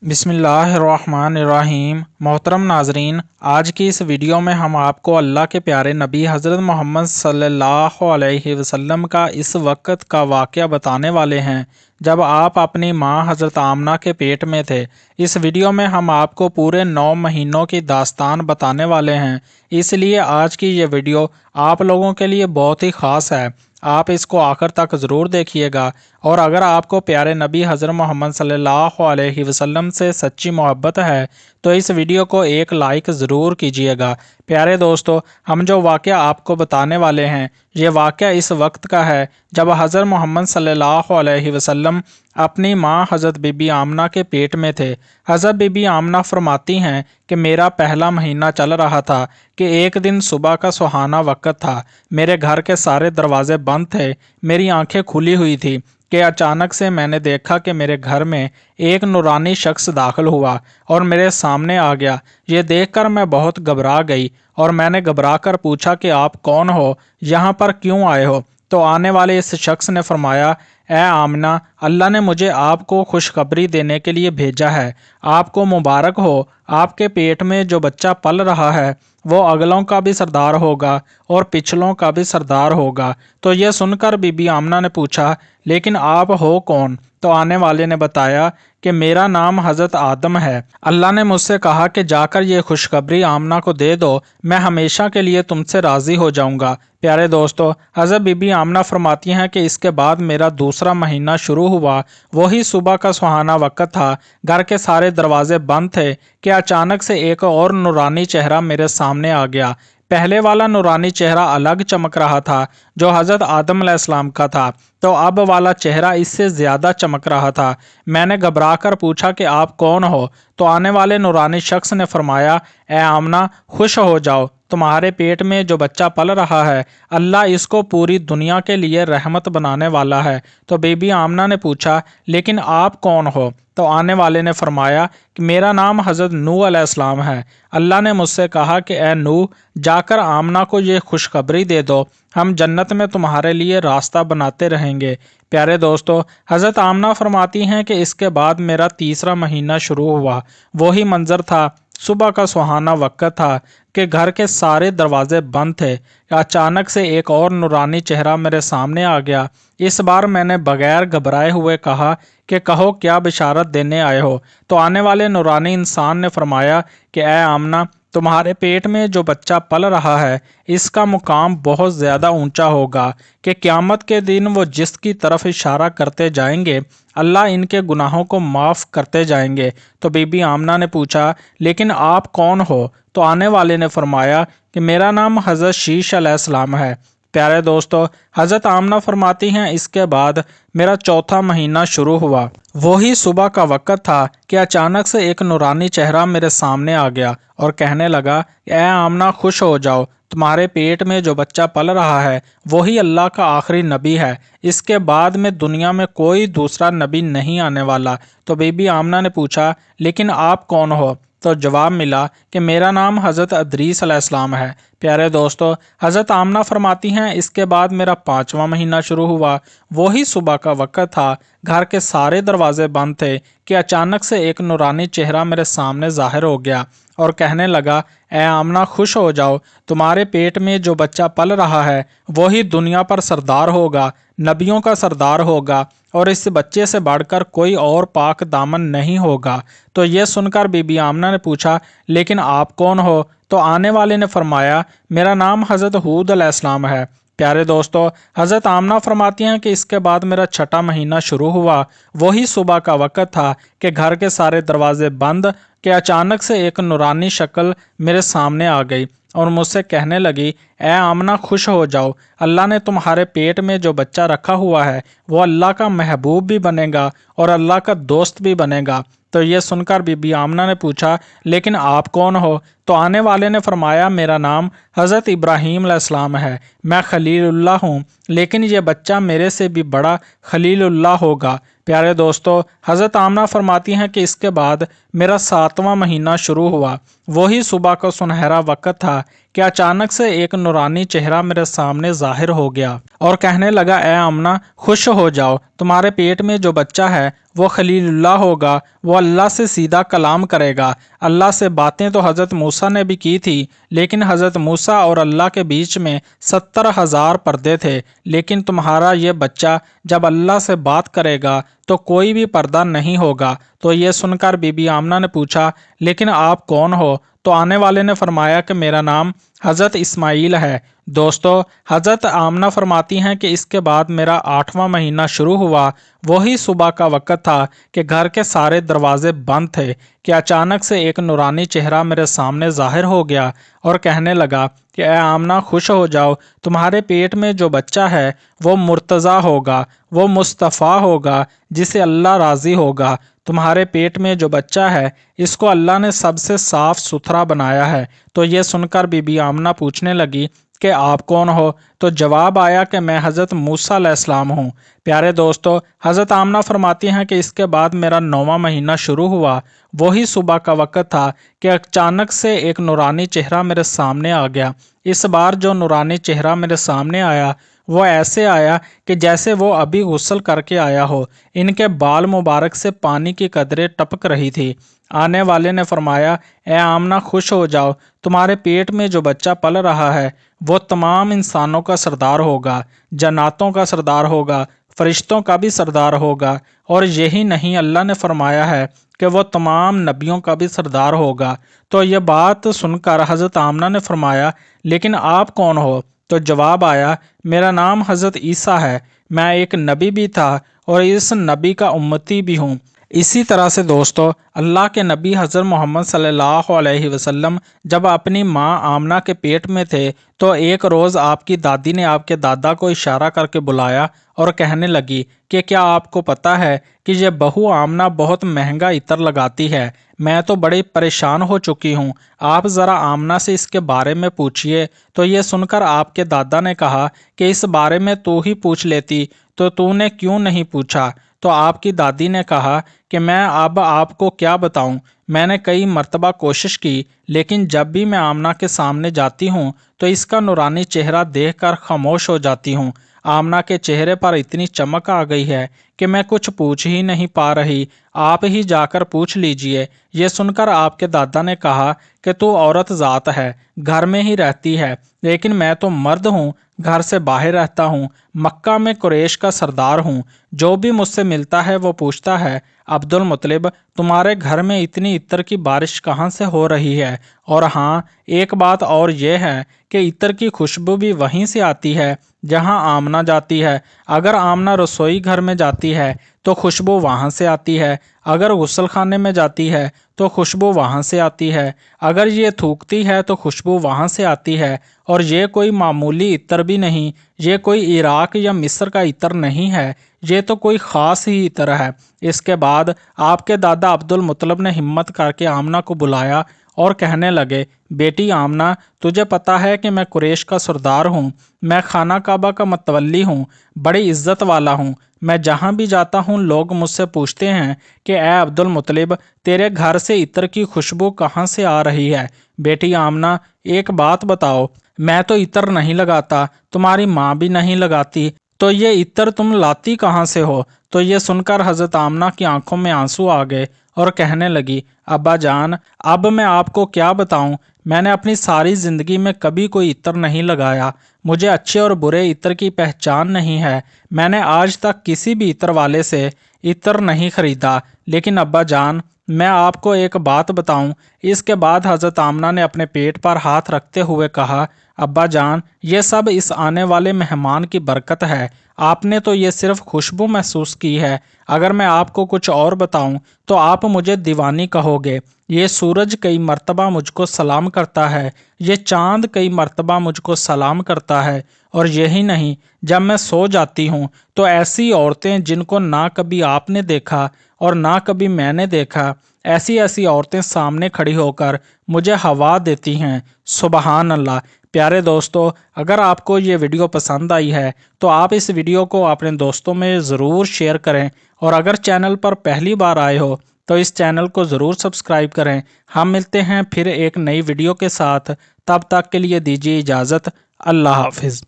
बिस्मिल्लाहिर्रहमानिर्रहीम। मोहतरम नाजरीन, आज की इस वीडियो में हम आपको अल्लाह के प्यारे नबी हज़रत मोहम्मद सल्लल्लाहु अलैहि वसल्लम का इस वक्त का वाक़या बताने वाले हैं जब आप अपनी माँ हज़रत आमना के पेट में थे। इस वीडियो में हम आपको पूरे 9 महीनों की दास्तान बताने वाले हैं, इसलिए आज की ये वीडियो आप लोगों के लिए बहुत ही ख़ास है। आप इसको आखिर तक ज़रूर देखिएगा। और अगर आपको प्यारे नबी हज़रत मोहम्मद सल्लल्लाहु अलैहि वसल्लम से सच्ची मोहब्बत है तो इस वीडियो को एक लाइक ज़रूर कीजिएगा। प्यारे दोस्तों, हम जो वाक़या आपको बताने वाले हैं ये वाक़या इस वक्त का है जब हज़रत मोहम्मद सल्लल्लाहु अलैहि वसल्लम अपनी माँ हज़रत बीबी आमना के पेट में थे। हज़रत बीबी आमना फरमाती हैं कि मेरा पहला महीना चल रहा था कि एक दिन सुबह का सुहाना वक्त था। मेरे घर के सारे दरवाजे बंद थे, मेरी आंखें खुली हुई थी कि अचानक से मैंने देखा कि मेरे घर में एक नूरानी शख्स दाखिल हुआ और मेरे सामने आ गया। ये देखकर मैं बहुत घबरा गई और मैंने घबरा कर पूछा कि आप कौन हो, यहाँ पर क्यों आए हो? तो आने वाले इस शख्स ने फरमाया, ए आमना, अल्लाह ने मुझे आपको खुशखबरी देने के लिए भेजा है। आपको मुबारक हो, आपके पेट में जो बच्चा पल रहा है वो अगलों का भी सरदार होगा और पिछलों का भी सरदार होगा। तो यह सुनकर बीबी आमना ने पूछा, लेकिन आप हो कौन? तो आने वाले ने बताया कि मेरा नाम हज़रत आदम है। अल्लाह ने मुझसे कहा कि जाकर ये खुशखबरी आमना को दे दो, मैं हमेशा के लिए तुमसे राज़ी हो जाऊंगा। प्यारे दोस्तों, हज़रत बीबी आमना फरमाती हैं कि इसके बाद मेरा दूसरा महीना शुरू हुआ। वही सुबह का सुहाना वक्त था, घर के सारे दरवाजे बंद थे कि अचानक से एक और नूरानी चेहरा मेरे सामने आ गया। पहले वाला नूरानी चेहरा अलग चमक रहा था जो हज़रत आदम अलैहिस्सलाम का था, तो अब वाला चेहरा इससे ज़्यादा चमक रहा था। मैंने घबरा कर पूछा कि आप कौन हो? तो आने वाले नूरानी शख्स ने फरमाया, ए आमना, खुश हो जाओ, तुम्हारे पेट में जो बच्चा पल रहा है अल्लाह इसको पूरी दुनिया के लिए रहमत बनाने वाला है। तो बीबी आमना ने पूछा, लेकिन आप कौन हो? तो आने वाले ने फरमाया कि मेरा नाम हज़रत नूह अलैहिस्सलाम है। अल्लाह ने मुझसे कहा कि ए नूह, जाकर आमना को ये खुशखबरी दे दो, हम जन्नत में तुम्हारे लिए रास्ता बनाते रहेंगे। प्यारे दोस्तों, हज़रत आमना फरमाती हैं कि इसके बाद मेरा तीसरा महीना शुरू हुआ। वही मंजर था, सुबह का सुहाना वक्त था कि घर के सारे दरवाजे बंद थे। अचानक से एक और नूरानी चेहरा मेरे सामने आ गया। इस बार मैंने बगैर घबराए हुए कहा कि कहो, क्या बिशारत देने आए हो? तो आने वाले नूरानी इंसान ने फरमाया कि ए आमना, तुम्हारे पेट में जो बच्चा पल रहा है इसका मुकाम बहुत ज़्यादा ऊंचा होगा कि क़यामत के दिन वो जिसकी तरफ इशारा करते जाएंगे अल्लाह इनके गुनाहों को माफ़ करते जाएंगे। तो बीबी आमना ने पूछा, लेकिन आप कौन हो? तो आने वाले ने फरमाया कि मेरा नाम हज़रत शीश अलैहिस्सलाम है। प्यारे दोस्तों, हज़रत आमना फरमाती हैं इसके बाद मेरा चौथा महीना शुरू हुआ। वही सुबह का वक्त था कि अचानक से एक नूरानी चेहरा मेरे सामने आ गया और कहने लगा, ए आमना, खुश हो जाओ, तुम्हारे पेट में जो बच्चा पल रहा है वही अल्लाह का आखिरी नबी है। इसके बाद में दुनिया में कोई दूसरा नबी नहीं आने वाला। तो बीबी आमना ने पूछा, लेकिन आप कौन हो? तो जवाब मिला कि मेरा नाम हज़रत अदरीस अलैहिस्सलाम है। प्यारे दोस्तों, हज़रत आमना फरमाती हैं इसके बाद मेरा पाँचवा महीना शुरू हुआ। वही सुबह का वक्त था, घर के सारे दरवाजे बंद थे कि अचानक से एक नूरानी चेहरा मेरे सामने ज़ाहिर हो गया और कहने लगा, ए आमना, खुश हो जाओ, तुम्हारे पेट में जो बच्चा पल रहा है वही दुनिया पर सरदार होगा, नबियों का सरदार होगा और इस बच्चे से बढ़कर कोई और पाक दामन नहीं होगा। तो यह सुनकर बीबी आमना ने पूछा, लेकिन आप कौन हो? तो आने वाले ने फरमाया, मेरा नाम हज़रत हूद अलैहिस्सलाम है। प्यारे दोस्तों, हज़रत आमना फरमाती हैं कि इसके बाद मेरा छठा महीना शुरू हुआ। वही सुबह का वक्त था कि घर के सारे दरवाजे बंद कि अचानक से एक नूरानी शक्ल मेरे सामने आ गई और मुझसे कहने लगी, ए आमना, खुश हो जाओ, अल्लाह ने तुम्हारे पेट में जो बच्चा रखा हुआ है वो अल्लाह का महबूब भी बनेगा और अल्लाह का दोस्त भी बनेगा। तो ये सुनकर बीबी आमना ने पूछा, लेकिन आप कौन हो? तो आने वाले ने फरमाया, मेरा नाम हज़रत इब्राहीम अलैहिस्सलाम है, मैं खलीलुल्लाह हूँ, लेकिन ये बच्चा मेरे से भी बड़ा खलीलुल्लाह होगा। प्यारे दोस्तों, हज़रत आमना फरमाती हैं कि इसके बाद मेरा सातवां महीना शुरू हुआ। वही सुबह का सुनहरा वक्त था कि अचानक से एक नूरानी चेहरा मेरे सामने जाहिर हो गया और कहने लगा, ए आमना, खुश हो जाओ, तुम्हारे पेट में जो बच्चा है वो खलीलुल्लाह होगा, वो अल्लाह से सीधा कलाम करेगा। अल्लाह से बातें तो हज़रत मूसा ने भी की थी, लेकिन हज़रत मूसा और अल्लाह के बीच में 70,000 पर्दे थे, लेकिन तुम्हारा ये बच्चा जब अल्लाह से बात करेगा तो कोई भी पर्दा नहीं होगा। तो ये सुनकर बीबी आमना ने पूछा, लेकिन आप कौन हो? तो आने वाले ने फरमाया कि मेरा नाम हज़रत इस्माइल है। दोस्तों, हज़रत आमना फरमाती हैं कि इसके बाद मेरा 8वां महीना शुरू हुआ। वही सुबह का वक्त था कि घर के सारे दरवाजे बंद थे कि अचानक से एक नूरानी चेहरा मेरे सामने जाहिर हो गया और कहने लगा कि ए आमना, खुश हो जाओ, तुम्हारे पेट में जो बच्चा है वो मुर्तज़ा होगा, वो मुस्तफ़ा होगा, जिसे अल्लाह राज़ी होगा। तुम्हारे पेट में जो बच्चा है इसको अल्लाह ने सबसे साफ सुथरा बनाया है। तो ये सुनकर बीबी आमना पूछने लगी कि आप कौन हो? तो जवाब आया कि मैं हज़रत मूसा अलैहिस्सलाम हूँ। प्यारे दोस्तों, हज़रत आमना फरमाती हैं कि इसके बाद मेरा 9वां महीना शुरू हुआ। वही सुबह का वक्त था कि अचानक से एक नूरानी चेहरा मेरे सामने आ गया। इस बार जो नूरानी चेहरा मेरे सामने आया वो ऐसे आया कि जैसे वो अभी गुस्ल करके आया हो। इनके बाल मुबारक से पानी की कदरें टपक रही थी। आने वाले ने फरमाया, ए आमना, खुश हो जाओ, तुम्हारे पेट में जो बच्चा पल रहा है वो तमाम इंसानों का सरदार होगा, जन्नातों का सरदार होगा, फरिश्तों का भी सरदार होगा, और यही नहीं, अल्लाह ने फरमाया है कि वो तमाम नबियों का भी सरदार होगा। तो ये बात सुनकर हज़रत आमना ने फरमाया, लेकिन आप कौन हो? तो जवाब आया, मेरा नाम हज़रत ईसा है, मैं एक नबी भी था और इस नबी का उम्मती भी हूँ। इसी तरह से दोस्तों, अल्लाह के नबी हज़रत मोहम्मद सल्लल्लाहु अलैहि वसल्लम जब अपनी माँ आमना के पेट में थे तो एक रोज़ आपकी दादी ने आपके दादा को इशारा करके बुलाया और कहने लगी कि क्या आपको पता है कि ये बहू आमना बहुत महंगा इत्र लगाती है? मैं तो बड़ी परेशान हो चुकी हूँ, आप ज़रा आमना से इसके बारे में पूछिए। तो ये सुनकर आपके दादा ने कहा कि इस बारे में तू ही पूछ लेती, तो तूने क्यों नहीं पूछा? तो आपकी दादी ने कहा कि मैं अब आपको क्या बताऊं, मैंने कई मर्तबा कोशिश की, लेकिन जब भी मैं आमना के सामने जाती हूं तो इसका नूरानी चेहरा देखकर खामोश हो जाती हूं। आमना के चेहरे पर इतनी चमक आ गई है कि मैं कुछ पूछ ही नहीं पा रही, आप ही जाकर पूछ लीजिए। ये सुनकर आपके दादा ने कहा कि तू औरत ज़ात है, घर में ही रहती है, लेकिन मैं तो मर्द हूँ, घर से बाहर रहता हूँ, मक्का में कुरैश का सरदार हूँ। जो भी मुझसे मिलता है वो पूछता है, अब्दुल मुत्तलिब, तुम्हारे घर में इतनी इत्र की बारिश कहाँ से हो रही है? और हाँ, एक बात और ये है कि इत्र की खुशबू भी वहीं से आती है जहाँ आमना जाती है। अगर आमना रसोई घर में जाती है तो खुशबू वहाँ से आती है, अगर गुस्ल खाने में जाती है तो खुशबू वहाँ से आती है, अगर ये थूकती है तो खुशबू वहाँ से आती है। और ये कोई मामूली इत्र भी नहीं, ये कोई इराक या मिस्र का इत्र नहीं है, ये तो कोई ख़ास ही इत्र है। इसके बाद आपके दादा अब्दुल मुत्तलिब ने हिम्मत करके आमना को बुलाया और कहने लगे, बेटी आमना, तुझे पता है कि मैं कुरैश का सरदार हूँ, मैं खाना काबा का मतवल्ली हूँ, बड़ी इज्जत वाला हूँ। मैं जहाँ भी जाता हूँ लोग मुझसे पूछते हैं कि ए अब्दुल मुत्तलिब, तेरे घर से इत्र की खुशबू कहाँ से आ रही है? बेटी आमना, एक बात बताओ, मैं तो इत्र नहीं लगाता, तुम्हारी माँ भी नहीं लगाती, तो ये इत्र तुम लाती कहाँ से हो? तो ये सुनकर हज़रत आमना की आंखों में आंसू आ गए और कहने लगी, अब्बा जान, अब मैं आपको क्या बताऊं, मैंने अपनी सारी ज़िंदगी में कभी कोई इत्र नहीं लगाया, मुझे अच्छे और बुरे इत्र की पहचान नहीं है, मैंने आज तक किसी भी इत्र वाले से इत्र नहीं खरीदा। लेकिन अब्बा जान, मैं आपको एक बात बताऊं। इसके बाद हज़रत आमना ने अपने पेट पर हाथ रखते हुए कहा, अब्बा जान, ये सब इस आने वाले मेहमान की बरकत है, आपने तो ये सिर्फ खुशबू महसूस की है, अगर मैं आपको कुछ और बताऊं तो आप मुझे दीवानी कहोगे। ये सूरज कई मर्तबा मुझको सलाम करता है, ये चांद कई मर्तबा मुझको सलाम करता है, और यही नहीं, जब मैं सो जाती हूँ तो ऐसी औरतें जिनको ना कभी आपने देखा और ना कभी मैंने देखा, ऐसी ऐसी औरतें सामने खड़ी होकर मुझे हवा देती हैं। सुबहान अल्लाह। प्यारे दोस्तों, अगर आपको ये वीडियो पसंद आई है तो आप इस वीडियो को अपने दोस्तों में ज़रूर शेयर करें, और अगर चैनल पर पहली बार आए हो تو اس چینل کو ضرور سبسکرائب کریں۔ ہم ملتے ہیں پھر ایک نئی ویڈیو کے ساتھ، تب تک کے لیے دیجیے اجازت۔ اللہ حافظ۔